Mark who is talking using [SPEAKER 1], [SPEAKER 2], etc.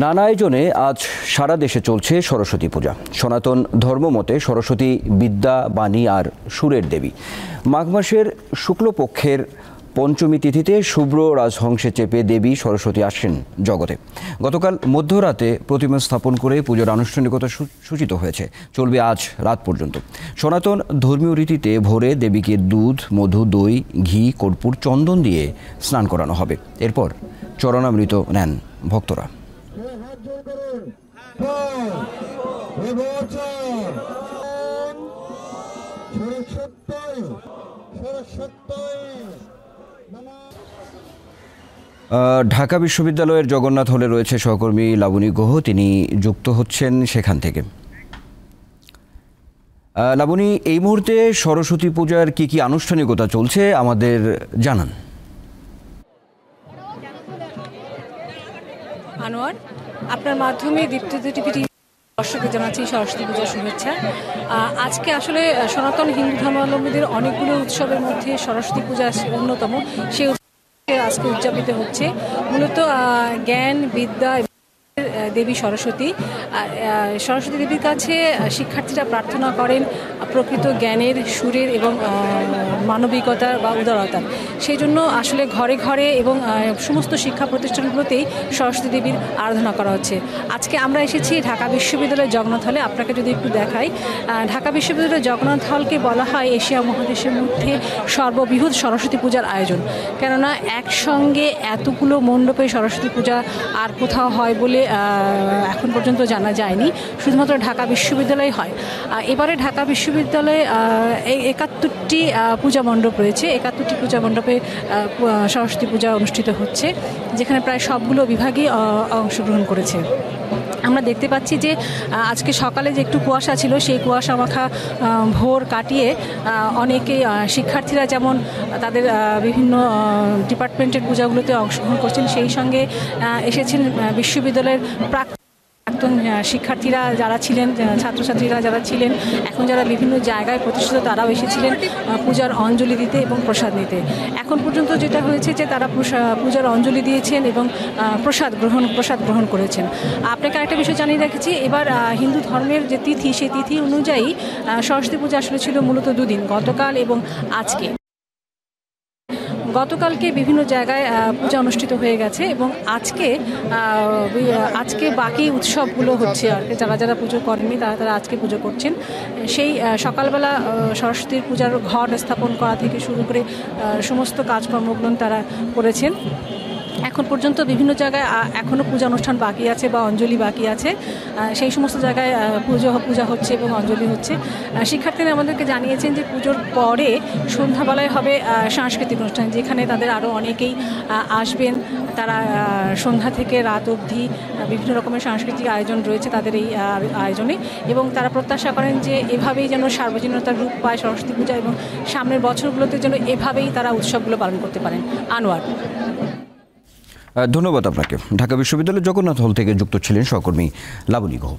[SPEAKER 1] নানা আয়োজনে আজ সারা দেশে চলছে সরস্বতী পূজা। সনাতন ধর্মমতে সরস্বতী বিদ্যা, বাণী আর সুরের দেবী। মাঘ মাসের শুক্লপক্ষের পঞ্চমী তিথিতে শুভ্র রাজহংসে চেপে দেবী সরস্বতী আসেন জগতে। গতকাল মধ্যরাতে প্রতিমা স্থাপন করে পুজোর আনুষ্ঠানিকতা সূচিত হয়েছে, চলবে আজ রাত পর্যন্ত। সনাতন ধর্মীয় রীতিতে ভোরে দেবীকে দুধ, মধু, দই, ঘি, কর্পূর, চন্দন দিয়ে স্নান করানো হবে। এরপর চরণামৃত নেন ভক্তরা। ঢাকা বিশ্ববিদ্যালয়ের জগন্নাথ হলে রয়েছে সহকর্মী লাবণী গুহ, তিনি যুক্ত হচ্ছেন সেখান থেকে। লাবণী, এই মুহূর্তে সরস্বতী পূজার কি কি আনুষ্ঠানিকতা চলছে আমাদের জানান।
[SPEAKER 2] আনোয়ার, আপনার মাধ্যমে দীপ্তিতে টিভিটি দর্শকদের জানাচ্ছি সরস্বতী পূজার শুভেচ্ছা। আজকে আসলে সনাতন হিন্দু ধর্মাবলম্বীদের অনেকগুলো উৎসবের মধ্যে সরস্বতী পূজা অন্যতম। সেই আজকে উদযাপিত হচ্ছে মূলত জ্ঞান, বিদ্যা দেবী সরস্বতী। সরস্বতী দেবীর কাছে শিক্ষার্থীরা প্রার্থনা করেন প্রকৃত জ্ঞানের, সুরের এবং মানবিকতার বা উদারতার। সেই জন্য আসলে ঘরে ঘরে এবং সমস্ত শিক্ষা প্রতিষ্ঠানগুলোতেই সরস্বতী দেবীর আরাধনা করা হচ্ছে। আজকে আমরা এসেছি ঢাকা বিশ্ববিদ্যালয়ের জগন্নাথ হলে। আপনাকে যদি একটু দেখাই, ঢাকা বিশ্ববিদ্যালয়ের জগন্নাথ হলকে বলা হয় এশিয়া মহাদেশের মধ্যে সর্ববৃহৎ সরস্বতী পূজার আয়োজন। কেননা একসঙ্গে এতগুলো মণ্ডপে সরস্বতী পূজা আর কোথাও হয় বলে এখন পর্যন্ত জানা যায়নি, শুধুমাত্র ঢাকা বিশ্ববিদ্যালয়ে হয়। এবারে ঢাকা বিশ্ববিদ্যালয়ে ৭১টি পূজা মণ্ডপ রয়েছে। ৭১টি পূজা মণ্ডপে সরস্বতী পূজা অনুষ্ঠিত হচ্ছে, যেখানে প্রায় সবগুলো বিভাগই অংশগ্রহণ করেছে। আমরা দেখতে পাচ্ছি যে আজকে সকালে যে একটু কুয়াশা ছিল, সেই কুয়াশা মাখা ভোর কাটিয়ে অনেকে শিক্ষার্থীরা যেমন তাদের বিভিন্ন ডিপার্টমেন্টের পূজাগুলোতে অংশগ্রহণ করছেন, সেই সঙ্গে এসেছেন বিশ্ববিদ্যালয়ের প্রাক্তন শিক্ষার্থীরা যারা ছিলেন, ছাত্রছাত্রীরা যারা ছিলেন, এখন যারা বিভিন্ন জায়গায় প্রতিষ্ঠিত, তারাও এসেছিলেন পূজার অঞ্জলি দিতে এবং প্রসাদ নিতে। এখন পর্যন্ত যেটা হয়েছে যে তারা পূজার অঞ্জলি দিয়েছেন এবং প্রসাদ গ্রহণ করেছেন। আপনাকে আরেকটা বিষয় জানিয়ে রেখেছি, এবার হিন্দু ধর্মের যে তিথি, সেই তিথি অনুযায়ী সরস্বতী পূজা আসলে ছিল মূলত দুদিন, গতকাল এবং আজকে। গতকালকে বিভিন্ন জায়গায় পূজা অনুষ্ঠিত হয়ে গেছে এবং আজকে বাকি উৎসবগুলো হচ্ছে আর কি। যারা পুজো করেননি তারা আজকে পুজো করছেন। সেই সকালবেলা সরস্বতীর পূজার ঘট স্থাপন করা থেকে শুরু করে সমস্ত কাজকর্মগুলো তারা করেছেন। এখন পর্যন্ত বিভিন্ন জায়গায় এখনও পূজা অনুষ্ঠান বাকি আছে বা অঞ্জলি বাকি আছে। সেই সমস্ত জায়গায় পূজা হচ্ছে এবং অঞ্জলি হচ্ছে। শিক্ষার্থীরা আমাদেরকে জানিয়েছেন যে পুজোর পরে সন্ধ্যাবেলায় হবে সাংস্কৃতিক অনুষ্ঠান, যেখানে তাদের আরও অনেকেই আসবেন। তারা সন্ধ্যা থেকে রাত অবধি বিভিন্ন রকমের সাংস্কৃতিক আয়োজন রয়েছে তাদের এই আয়োজনে, এবং তারা প্রত্যাশা করেন যে এভাবেই যেন সার্বজনীনতার রূপ পায় সরস্বতী পূজা এবং সামনের বছরগুলোতে যেন এভাবেই তারা উৎসবগুলো পালন করতে পারেন। আনোয়ার,
[SPEAKER 1] ধন্যবাদ আপনাকে। ঢাকা বিশ্ববিদ্যালয়ের জগন্নাথ হল থেকে যুক্ত ছিলেন সহকর্মী লাবণী গুহ।